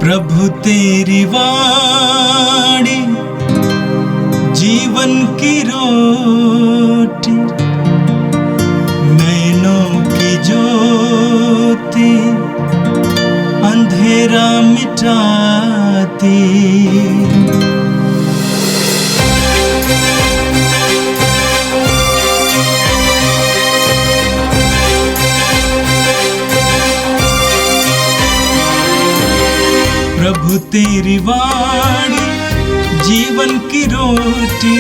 प्रभु तेरी वाणी जीवन की रोटी, नैनों की ज्योति अंधेरा मिटाती। प्रभु तेरी वाणी जीवन की रोटी,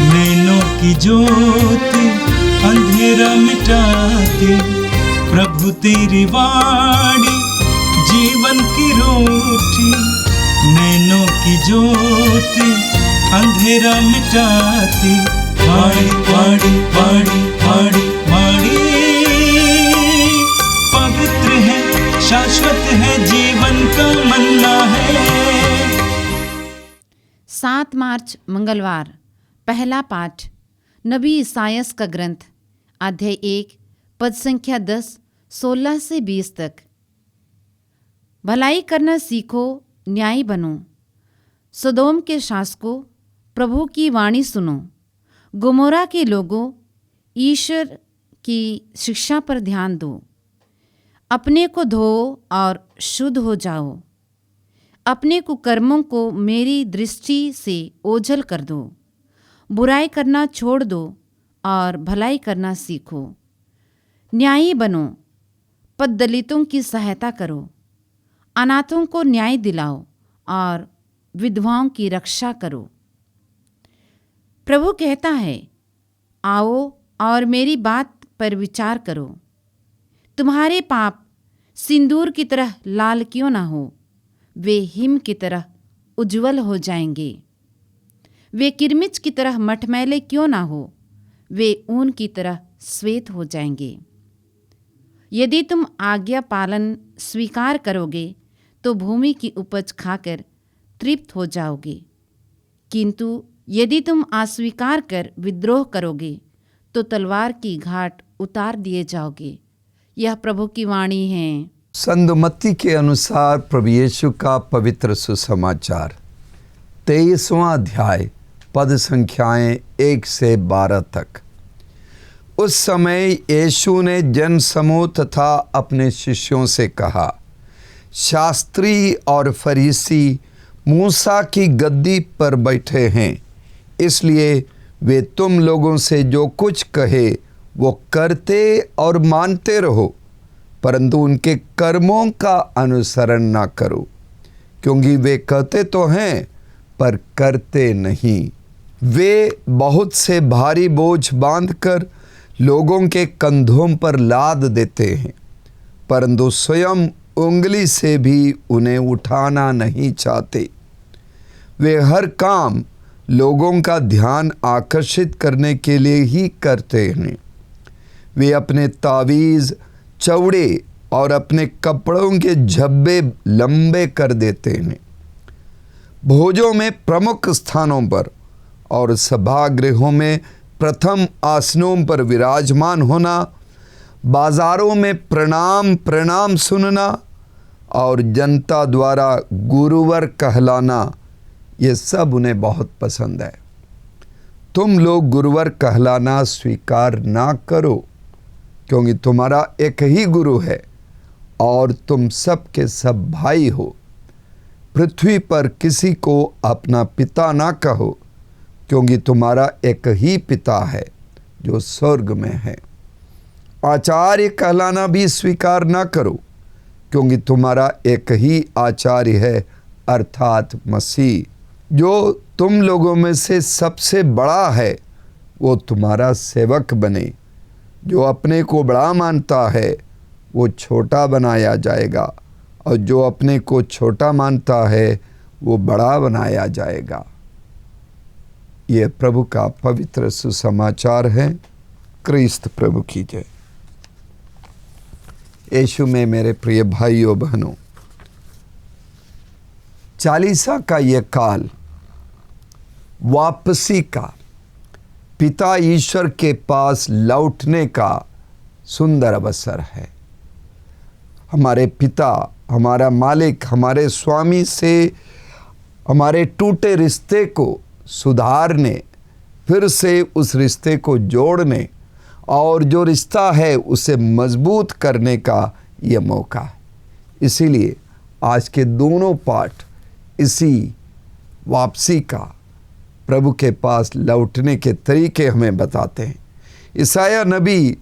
नैनों की ज्योति अंधेरा मिटाती। प्रभु तेरी वाणी जीवन की रोटी, नैनों की ज्योति अंधेरा मिटाती। वाणी वाणी वाणी वाणी वाणी पवित्र है, शाश्वत है, जीवन का मन्ना है। 7 मार्च मंगलवार। पहला पाठ नबी ईसायास का ग्रंथ, अध्याय 1 पद संख्या 10 16 से 20 तक। भलाई करना सीखो, न्यायी बनो। सदोम के शासकों, प्रभु की वाणी सुनो। गोमोरा के लोगों, ईश्वर की शिक्षा पर ध्यान दो। अपने को धो और शुद्ध हो जाओ। अपने कुकर्मों को मेरी दृष्टि से ओझल कर दो। बुराई करना छोड़ दो और भलाई करना सीखो। न्यायी बनो, पददलितों की सहायता करो। अनाथों को न्याय दिलाओ और विधवाओं की रक्षा करो। प्रभु कहता है, आओ और मेरी बात पर विचार करो। तुम्हारे पाप सिंदूर की तरह लाल क्यों ना हो, वे हिम की तरह उज्जवल हो जाएंगे। वे किरमिच की तरह मटमैले क्यों ना हो, वे ऊन की तरह श्वेत हो जाएंगे। यदि तुम आज्ञा पालन स्वीकार करोगे तो भूमि की उपज खाकर तृप्त हो जाओगे, किंतु यदि तुम अस्वीकार कर विद्रोह करोगे तो तलवार की घाट उतार दिए जाओगे। यह प्रभु की वाणी है। संत मत्ती के अनुसार प्रभु यीशु का पवित्र सुसमाचार, 23वां अध्याय, पद संख्याएं 1 से 12 तक। उस समय यीशु ने जन समूह तथा अपने शिष्यों से कहा, शास्त्री और फरीसी मूसा की गद्दी पर बैठे हैं, इसलिए वे तुम लोगों से जो कुछ कहे वो करते और मानते रहो, परंतु उनके कर्मों का अनुसरण ना करो, क्योंकि वे कहते तो हैं पर करते नहीं। वे बहुत से भारी बोझ बांधकर लोगों के कंधों पर लाद देते हैं, परंतु स्वयं उंगली से भी उन्हें उठाना नहीं चाहते। वे हर काम लोगों का ध्यान आकर्षित करने के लिए ही करते हैं। वे अपने तावीज़ चौड़े और अपने कपड़ों के झब्बे लंबे कर देते हैं। भोजों में प्रमुख स्थानों पर और सभागृहों में प्रथम आसनों पर विराजमान होना, बाजारों में प्रणाम प्रणाम सुनना और जनता द्वारा गुरुवर कहलाना, ये सब उन्हें बहुत पसंद है। तुम लोग गुरुवर कहलाना स्वीकार ना करो, क्योंकि तुम्हारा एक ही गुरु है और तुम सब के सब भाई हो। पृथ्वी पर किसी को अपना पिता ना कहो, क्योंकि तुम्हारा एक ही पिता है जो स्वर्ग में है। आचार्य कहलाना भी स्वीकार ना करो, क्योंकि तुम्हारा एक ही आचार्य है, अर्थात मसीह। जो तुम लोगों में से सबसे बड़ा है वो तुम्हारा सेवक बने। जो अपने को बड़ा मानता है वो छोटा बनाया जाएगा, और जो अपने को छोटा मानता है वो बड़ा बनाया जाएगा। ये प्रभु का पवित्र सुसमाचार है। क्रिस्त प्रभु की जय। यीशु में मेरे प्रिय भाइयों बहनों, चालीसा का ये काल वापसी का, पिता ईश्वर के पास लौटने का सुंदर अवसर है। हमारे पिता हमारा मालिक हमारे स्वामी से हमारे टूटे रिश्ते को सुधारने, फिर से उस रिश्ते को जोड़ने और जो रिश्ता है उसे मजबूत करने का ये मौका है। इसीलिए आज के दोनों पाठ इसी वापसी का, प्रभु के पास लौटने के तरीके हमें बताते हैं। यशायाह नबी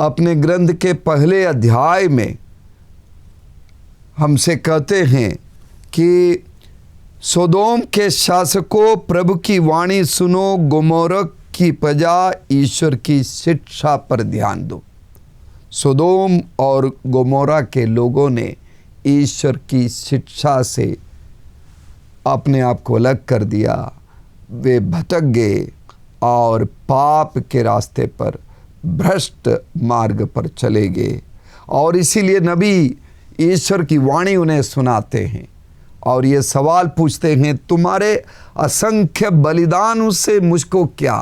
अपने ग्रंथ के पहले अध्याय में हमसे कहते हैं कि सोदोम के शासकों, प्रभु की वाणी सुनो, गोमोरा की प्रजा, ईश्वर की शिक्षा पर ध्यान दो। सोदोम और गोमोरा के लोगों ने ईश्वर की शिक्षा से अपने आप को अलग कर दिया, वे भटक गए और पाप के रास्ते पर, भ्रष्ट मार्ग पर चले गए। और इसीलिए नबी ईश्वर की वाणी उन्हें सुनाते हैं और ये सवाल पूछते हैं, तुम्हारे असंख्य बलिदानों से मुझको क्या?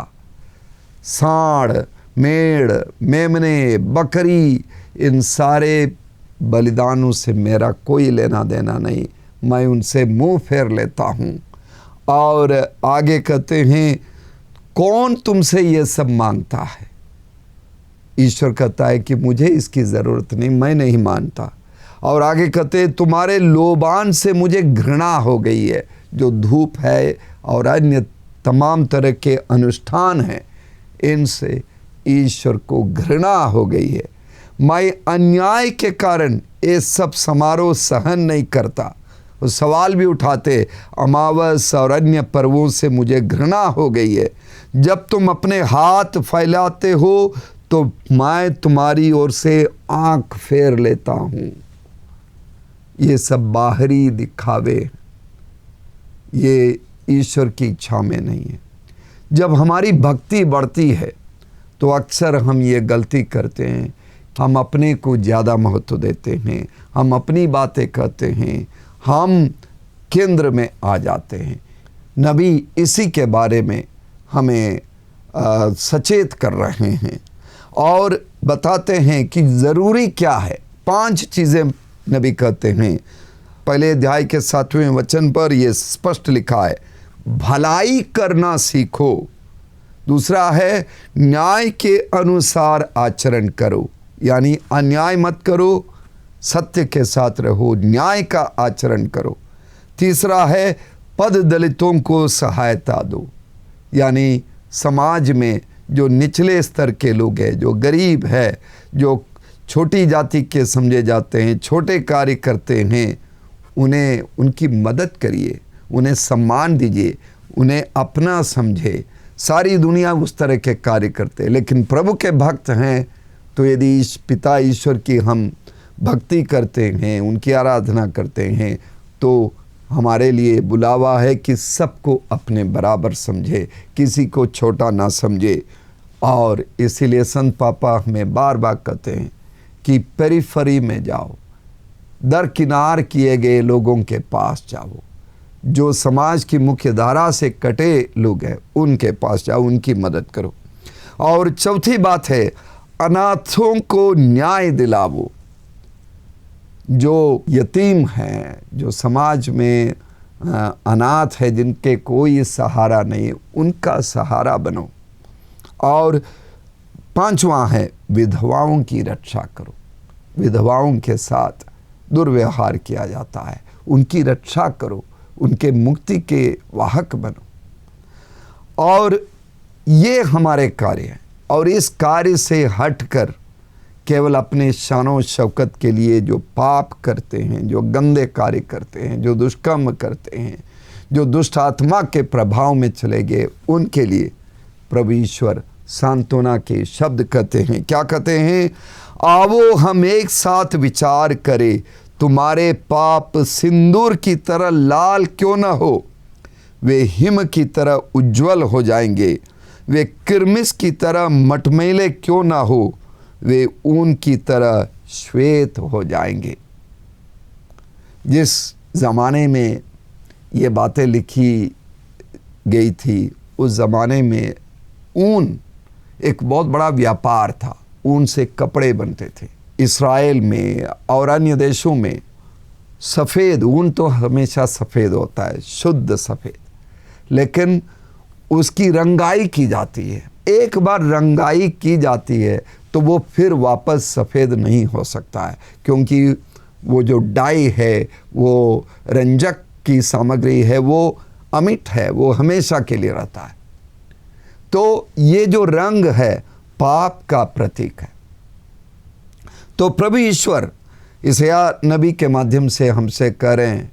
सांड, मेढ़, मेमने, बकरी, इन सारे बलिदानों से मेरा कोई लेना देना नहीं, मैं उनसे मुंह फेर लेता हूँ। और आगे कहते हैं, कौन तुमसे ये सब मांगता है? ईश्वर कहता है कि मुझे इसकी ज़रूरत नहीं, मैं नहीं मानता। और आगे कहते हैं, तुम्हारे लोबान से मुझे घृणा हो गई है। जो धूप है और अन्य तमाम तरह के अनुष्ठान हैं, इनसे ईश्वर को घृणा हो गई है। मैं अन्याय के कारण ये सब समारोह सहन नहीं करता। वो सवाल भी उठाते, अमावस और अन्य पर्वों से मुझे घृणा हो गई है। जब तुम अपने हाथ फैलाते हो तो मैं तुम्हारी ओर से आंख फेर लेता हूँ। ये सब बाहरी दिखावे, ये ईश्वर की इच्छा में नहीं है। जब हमारी भक्ति बढ़ती है तो अक्सर हम ये गलती करते हैं, हम अपने को ज़्यादा महत्व देते हैं, हम अपनी बातें कहते हैं, हम केंद्र में आ जाते हैं। नबी इसी के बारे में हमें सचेत कर रहे हैं और बताते हैं कि ज़रूरी क्या है। 5 चीज़ें नबी कहते हैं। पहले अध्याय के 7वें वचन पर यह स्पष्ट लिखा है, भलाई करना सीखो। दूसरा है, न्याय के अनुसार आचरण करो, यानी अन्याय मत करो, सत्य के साथ रहो, न्याय का आचरण करो। तीसरा है, पद दलितों को सहायता दो, यानी समाज में जो निचले स्तर के लोग हैं, जो गरीब है, जो छोटी जाति के समझे जाते हैं, छोटे कार्य करते हैं, उन्हें उनकी मदद करिए, उन्हें सम्मान दीजिए, उन्हें अपना समझे। सारी दुनिया उस तरह के कार्य करते हैं, लेकिन प्रभु के भक्त हैं तो यदि इस पिता ईश्वर की हम भक्ति करते हैं, उनकी आराधना करते हैं, तो हमारे लिए बुलावा है कि सबको अपने बराबर समझे, किसी को छोटा ना समझे। और इसीलिए संत पापा हमें बार बार कहते हैं कि पेरिफेरी में जाओ, दरकिनार किए गए लोगों के पास जाओ, जो समाज की मुख्य धारा से कटे लोग हैं उनके पास जाओ, उनकी मदद करो। और चौथी बात है, अनाथों को न्याय दिलाओ। जो यतीम हैं, जो समाज में अनाथ है, जिनके कोई सहारा नहीं, उनका सहारा बनो। और 5वां है, विधवाओं की रक्षा करो। विधवाओं के साथ दुर्व्यवहार किया जाता है, उनकी रक्षा करो, उनके मुक्ति के वाहक बनो। और ये हमारे कार्य हैं। और इस कार्य से हटकर केवल अपने शानो शौकत के लिए जो पाप करते हैं, जो गंदे कार्य करते हैं, जो दुष्कर्म करते हैं, जो दुष्ट आत्मा के प्रभाव में चले गए, उनके लिए प्रभु ईश्वर सांत्वना के शब्द कहते हैं। क्या कहते हैं? आओ हम एक साथ विचार करें, तुम्हारे पाप सिंदूर की तरह लाल क्यों न हो, वे हिम की तरह उज्जवल हो जाएंगे। वे किरमिस की तरह मटमैले क्यों ना हो, वे ऊन की तरह श्वेत हो जाएंगे। जिस ज़माने में ये बातें लिखी गई थी, उस ज़माने में ऊन एक बहुत बड़ा व्यापार था। ऊन से कपड़े बनते थे। इस्राएल में और अन्य देशों में सफ़ेद ऊन तो हमेशा सफ़ेद होता है, शुद्ध सफ़ेद, लेकिन उसकी रंगाई की जाती है। एक बार रंगाई की जाती है तो वो फिर वापस सफ़ेद नहीं हो सकता है, क्योंकि वो जो डाई है, वो रंजक की सामग्री है, वो अमिट है, वो हमेशा के लिए रहता है। तो ये जो रंग है पाप का प्रतीक है। तो प्रभु ईश्वर यशायाह नबी के माध्यम से हमसे कह रहे हैं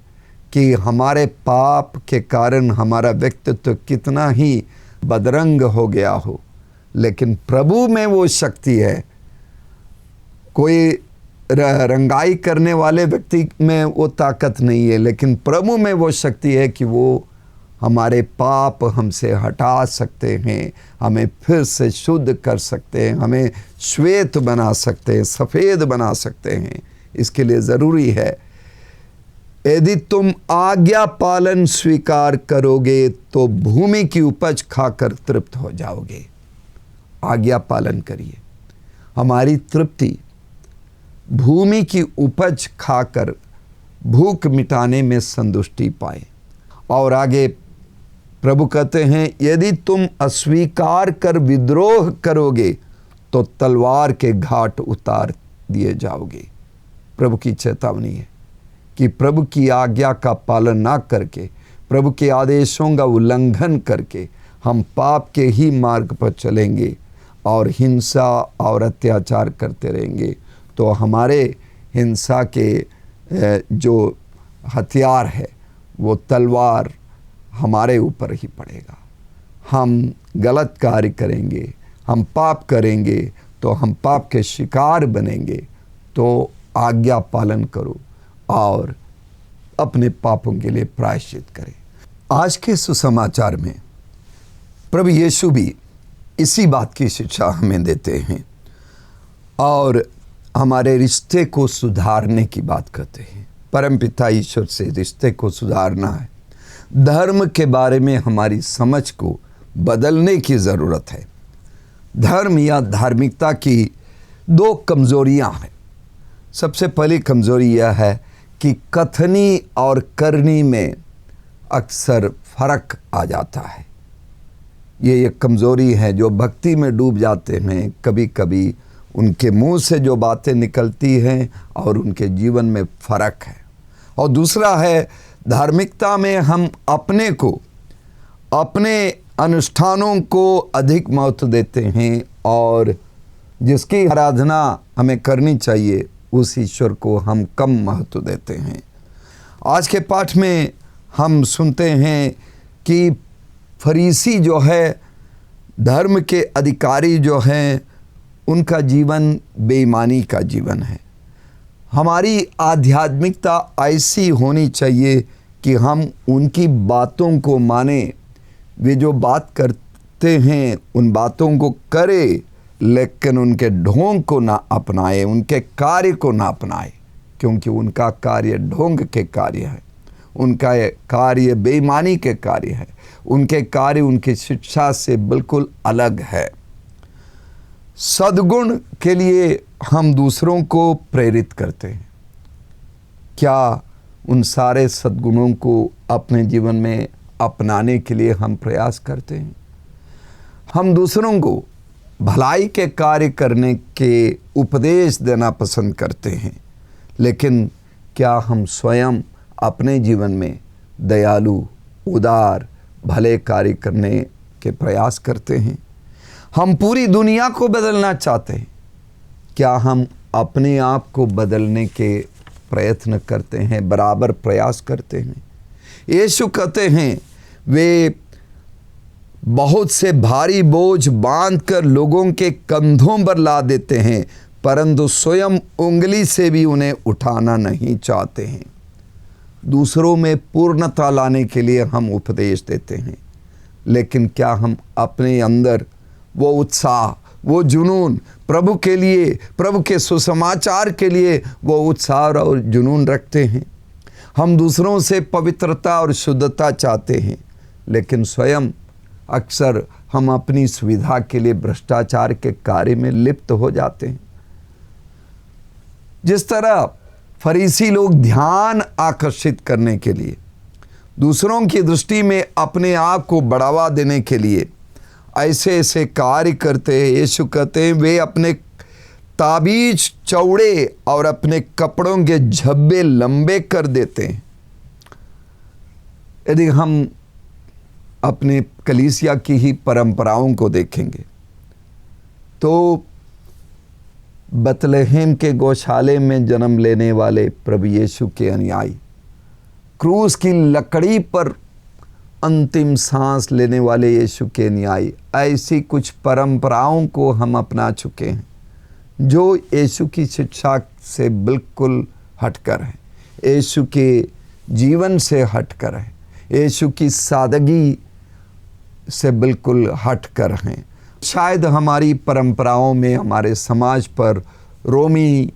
कि हमारे पाप के कारण हमारा व्यक्तित्व कितना ही बदरंग हो गया हो, लेकिन प्रभु में वो शक्ति है। कोई रंगाई करने वाले व्यक्ति में वो ताकत नहीं है, लेकिन प्रभु में वो शक्ति है कि वो हमारे पाप हमसे हटा सकते हैं, हमें फिर से शुद्ध कर सकते हैं, हमें श्वेत बना सकते हैं, सफ़ेद बना सकते हैं। इसके लिए ज़रूरी है, यदि तुम आज्ञा पालन स्वीकार करोगे तो भूमि की उपज खाकर तृप्त हो जाओगे। आज्ञा पालन करिए, हमारी तृप्ति भूमि की उपज खाकर भूख मिटाने में संतुष्टि पाए। और आगे प्रभु कहते हैं, यदि तुम अस्वीकार कर विद्रोह करोगे तो तलवार के घाट उतार दिए जाओगे। प्रभु की चेतावनी है कि प्रभु की आज्ञा का पालन ना करके, प्रभु के आदेशों का उल्लंघन करके हम पाप के ही मार्ग पर चलेंगे और हिंसा और अत्याचार करते रहेंगे, तो हमारे हिंसा के जो हथियार है वो तलवार हमारे ऊपर ही पड़ेगा। हम गलत कार्य करेंगे, हम पाप करेंगे तो हम पाप के शिकार बनेंगे। तो आज्ञा पालन करो और अपने पापों के लिए प्रायश्चित करें। आज के सुसमाचार में प्रभु यीशु भी इसी बात की शिक्षा हमें देते हैं और हमारे रिश्ते को सुधारने की बात करते हैं। परमपिता ईश्वर से रिश्ते को सुधारना है। धर्म के बारे में हमारी समझ को बदलने की ज़रूरत है। धर्म या धार्मिकता की दो कमज़ोरियाँ हैं। सबसे पहली कमज़ोरी यह है कि कथनी और करनी में अक्सर फ़र्क आ जाता है। ये एक कमज़ोरी है जो भक्ति में डूब जाते हैं। कभी कभी उनके मुंह से जो बातें निकलती हैं और उनके जीवन में फ़र्क है। और दूसरा है, धार्मिकता में हम अपने को, अपने अनुष्ठानों को अधिक महत्व देते हैं और जिसकी आराधना हमें करनी चाहिए उस ईश्वर को हम कम महत्व देते हैं। आज के पाठ में हम सुनते हैं कि फरीसी जो है, धर्म के अधिकारी जो हैं, उनका जीवन बेईमानी का जीवन है। हमारी आध्यात्मिकता ऐसी होनी चाहिए कि हम उनकी बातों को माने। वे जो बात करते हैं उन बातों को करें, लेकिन उनके ढोंग को ना अपनाए, उनके कार्य को ना अपनाए, क्योंकि उनका कार्य ढोंग के कार्य है, उनका कार्य बेईमानी के कार्य है, उनके कार्य उनकी शिक्षा से बिल्कुल अलग है। सद्गुण के लिए हम दूसरों को प्रेरित करते हैं। क्या उन सारे सद्गुणों को अपने जीवन में अपनाने के लिए हम प्रयास करते हैं? हम दूसरों को भलाई के कार्य करने के उपदेश देना पसंद करते हैं, लेकिन क्या हम स्वयं अपने जीवन में दयालु, उदार, भले कार्य करने के प्रयास करते हैं? हम पूरी दुनिया को बदलना चाहते हैं। क्या हम अपने आप को बदलने के प्रयत्न करते हैं, बराबर प्रयास करते हैं? यीशु कहते हैं, वे बहुत से भारी बोझ बांधकर लोगों के कंधों पर ला देते हैं, परंतु स्वयं उंगली से भी उन्हें उठाना नहीं चाहते हैं। दूसरों में पूर्णता लाने के लिए हम उपदेश देते हैं, लेकिन क्या हम अपने अंदर वो उत्साह, वो जुनून, प्रभु के लिए, प्रभु के सुसमाचार के लिए वो उत्साह और जुनून रखते हैं? हम दूसरों से पवित्रता और शुद्धता चाहते हैं, लेकिन स्वयं अक्सर हम अपनी सुविधा के लिए भ्रष्टाचार के कार्य में लिप्त हो जाते हैं। जिस तरह फरीसी लोग ध्यान आकर्षित करने के लिए, दूसरों की दृष्टि में अपने आप को बढ़ावा देने के लिए ऐसे ऐसे कार्य करते हैं। यीशु कहते हैं वे अपने ताबीज चौड़े और अपने कपड़ों के झब्बे लंबे कर देते हैं। यदि हम अपने कलीसिया की ही परंपराओं को देखेंगे तो बतलहम के गौशाले में जन्म लेने वाले प्रभु यीशु के अनुयायी, क्रूस की लकड़ी पर अंतिम सांस लेने वाले यीशु के अनुयायी, ऐसी कुछ परंपराओं को हम अपना चुके हैं जो यीशु की शिक्षा से बिल्कुल हटकर है, यीशु के जीवन से हटकर है, यीशु की सादगी से बिल्कुल हटकर हैं। शायद हमारी परंपराओं में हमारे समाज पर रोमी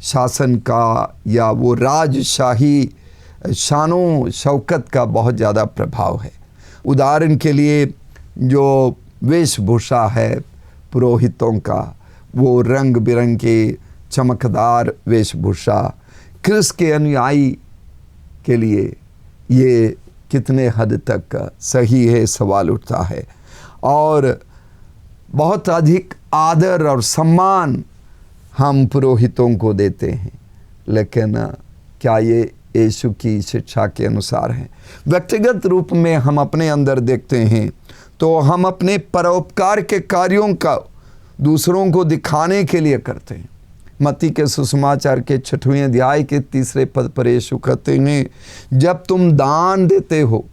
शासन का या वो राजशाही शानो शौकत का बहुत ज़्यादा प्रभाव है। उदाहरण के लिए जो वेशभूषा है पुरोहितों का, वो रंग बिरंगे चमकदार वेशभूषा, क्रिस्त के अनुयायी के लिए ये कितने हद तक सही है, सवाल उठता है। और बहुत अधिक आदर और सम्मान हम पुरोहितों को देते हैं, लेकिन क्या ये यीशु की शिक्षा के अनुसार है? व्यक्तिगत रूप में हम अपने अंदर देखते हैं तो हम अपने परोपकार के कार्यों का दूसरों को दिखाने के लिए करते हैं। मत्ती के सुसमाचार के 6वें अध्याय के 3 पद पर यीशु कहते हैं, जब तुम दान देते हो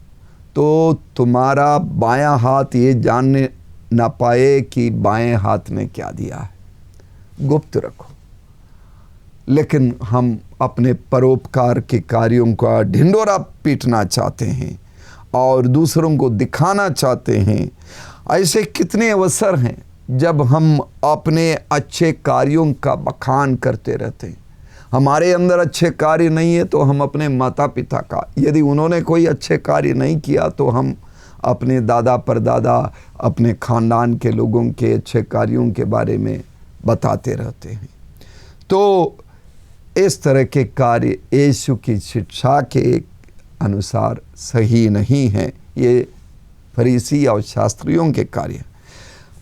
तो तुम्हारा बायां हाथ ये जानने ना पाए कि बाएं हाथ में क्या दिया है, गुप्त रखो। लेकिन हम अपने परोपकार के कार्यों का ढिंढोरा पीटना चाहते हैं और दूसरों को दिखाना चाहते हैं। ऐसे कितने अवसर हैं जब हम अपने अच्छे कार्यों का बखान करते रहते हैं। हमारे अंदर अच्छे कार्य नहीं है तो हम अपने माता पिता का, यदि उन्होंने कोई अच्छे कार्य नहीं किया तो हम अपने दादा परदादा, अपने खानदान के लोगों के अच्छे कार्यों के बारे में बताते रहते हैं। तो इस तरह के कार्य यीशु की शिक्षा के अनुसार सही नहीं है। ये फरीसी और शास्त्रियों के कार्य।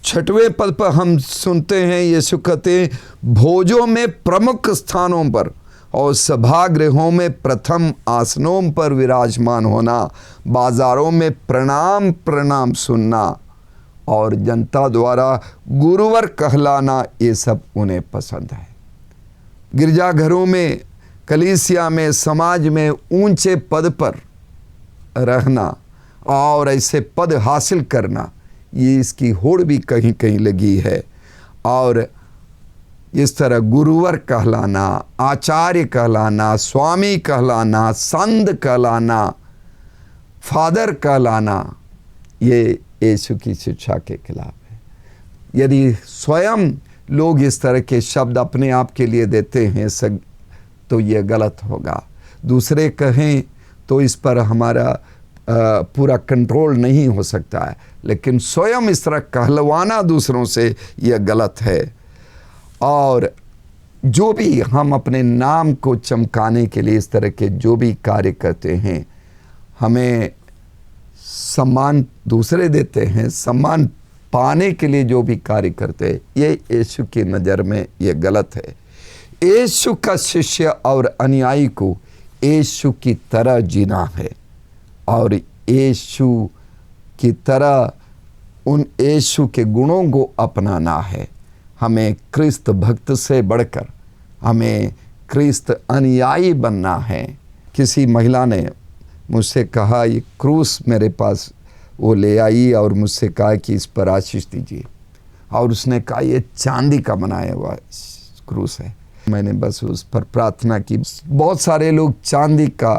6वें पद पर हम सुनते हैं यीशु कहते हैं, भोजों में प्रमुख स्थानों पर और सभागृहों में प्रथम आसनों पर विराजमान होना, बाजारों में प्रणाम प्रणाम सुनना और जनता द्वारा गुरुवर कहलाना, ये सब उन्हें पसंद है। गिरजाघरों में, कलीसिया में, समाज में ऊंचे पद पर रहना और ऐसे पद हासिल करना, ये इसकी होड़ भी कहीं कहीं लगी है। और इस तरह गुरुवर कहलाना, आचार्य कहलाना, स्वामी कहलाना, संत कहलाना, फादर कहलाना, ये यीशु की शिक्षा के खिलाफ है। यदि स्वयं लोग इस तरह के शब्द अपने आप के लिए देते हैं तो ये गलत होगा। दूसरे कहें तो इस पर हमारा पूरा कंट्रोल नहीं हो सकता है, लेकिन स्वयं इस तरह कहलवाना दूसरों से यह गलत है। और जो भी हम अपने नाम को चमकाने के लिए इस तरह के जो भी कार्य करते हैं, हमें सम्मान दूसरे देते हैं, सम्मान पाने के लिए जो भी कार्य करते हैं, ये यीशु की नज़र में ये गलत है। यीशु का शिष्य और अनुयायी को यीशु की तरह जीना है और यीशु की तरह उन यीशु के गुणों को अपनाना है। हमें क्रिस्त भक्त से बढ़कर हमें क्रिस्त अनुयायी बनना है। किसी महिला ने मुझसे कहा, ये क्रूस मेरे पास वो ले आई और मुझसे कहा कि इस पर आशीष दीजिए, और उसने कहा ये चांदी का बनाया हुआ क्रूस है। मैंने बस उस पर प्रार्थना की। बहुत सारे लोग चांदी का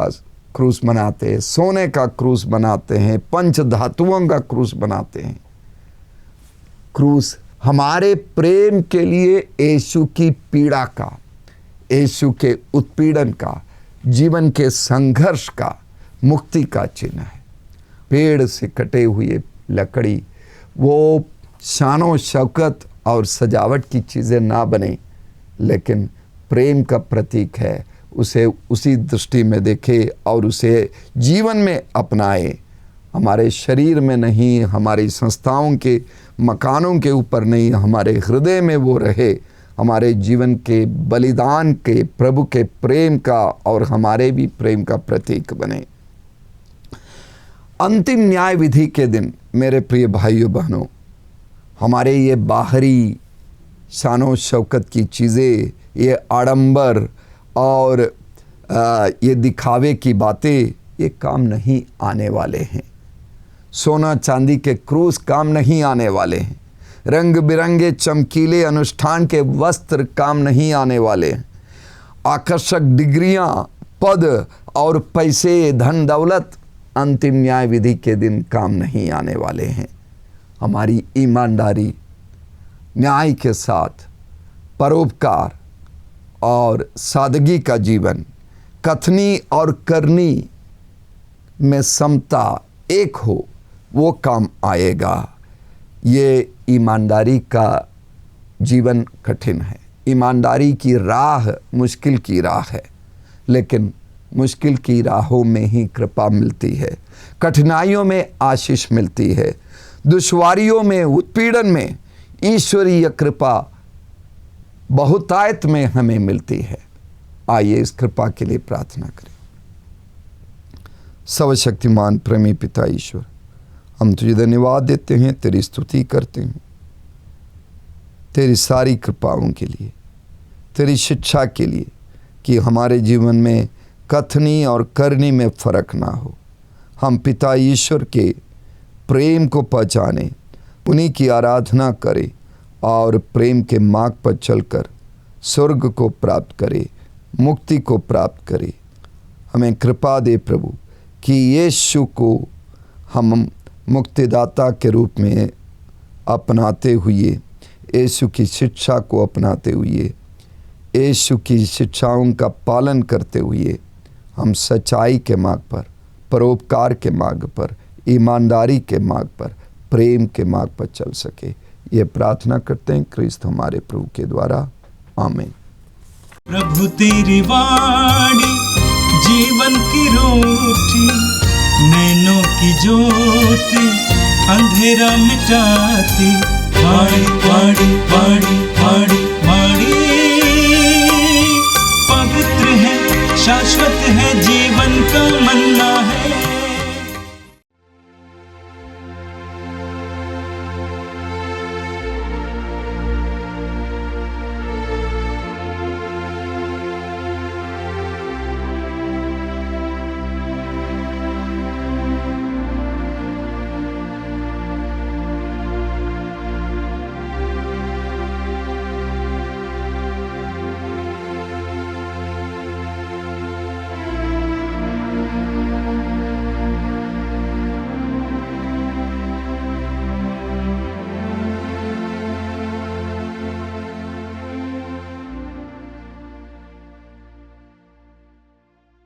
क्रूस बनाते हैं, सोने का क्रूस बनाते हैं, पंच धातुओं का क्रूस बनाते हैं। क्रूस हमारे प्रेम के लिए यीशु की पीड़ा का, यीशु के उत्पीड़न का, जीवन के संघर्ष का, मुक्ति का चिन्ह है। पेड़ से कटे हुए लकड़ी वो शानो शौकत और सजावट की चीज़ें ना बने, लेकिन प्रेम का प्रतीक है, उसे उसी दृष्टि में देखे और उसे जीवन में अपनाए। हमारे शरीर में नहीं, हमारी संस्थाओं के मकानों के ऊपर नहीं, हमारे हृदय में वो रहे, हमारे जीवन के बलिदान के, प्रभु के प्रेम का और हमारे भी प्रेम का प्रतीक बने। अंतिम न्याय विधि के दिन मेरे प्रिय भाइयों बहनों, हमारे ये बाहरी शानो शौकत की चीज़ें, ये आडंबर और ये दिखावे की बातें, ये काम नहीं आने वाले हैं। सोना चांदी के क्रूस काम नहीं आने वाले हैं। रंग बिरंगे चमकीले अनुष्ठान के वस्त्र काम नहीं आने वाले हैं। आकर्षक डिग्रियां, पद और पैसे, धन दौलत अंतिम न्याय विधि के दिन काम नहीं आने वाले हैं। हमारी ईमानदारी, न्याय के साथ परोपकार और सादगी का जीवन, कथनी और करनी में समता एक हो, वो काम आएगा। ये ईमानदारी का जीवन कठिन है। ईमानदारी की राह मुश्किल की राह है, लेकिन मुश्किल की राहों में ही कृपा मिलती है, कठिनाइयों में आशीष मिलती है, दुश्वारियों में, उत्पीड़न में ईश्वरीय कृपा बहुतायत में हमें मिलती है। आइए इस कृपा के लिए प्रार्थना करें। सर्वशक्तिमान प्रेमी पिता ईश्वर, हम तुझे धन्यवाद देते हैं, तेरी स्तुति करते हैं तेरी सारी कृपाओं के लिए, तेरी शिक्षा के लिए कि हमारे जीवन में कथनी और करनी में फर्क ना हो। हम पिता ईश्वर के प्रेम को पहचाने, उन्हीं की आराधना करें और प्रेम के मार्ग पर चलकर स्वर्ग को प्राप्त करें, मुक्ति को प्राप्त करें। हमें कृपा दे प्रभु कि यीशु को हम मुक्तिदाता के रूप में अपनाते हुए, यीशु की शिक्षा को अपनाते हुए, यीशु की शिक्षाओं का पालन करते हुए हम सच्चाई के मार्ग पर, परोपकार के मार्ग पर, ईमानदारी के मार्ग पर, प्रेम के मार्ग पर चल सके। ये प्रार्थना करते हैं क्रिस्त हमारे प्रभु के द्वारा, आमीन। प्रभु तेरी वाणी जीवन की रोटी, नैनों की ज्योति अंधेरा मिटाती। वाणी वाणी वाणी वाणी वाणी पवित्र है, शाश्वत है, जीवन का मन्ना है।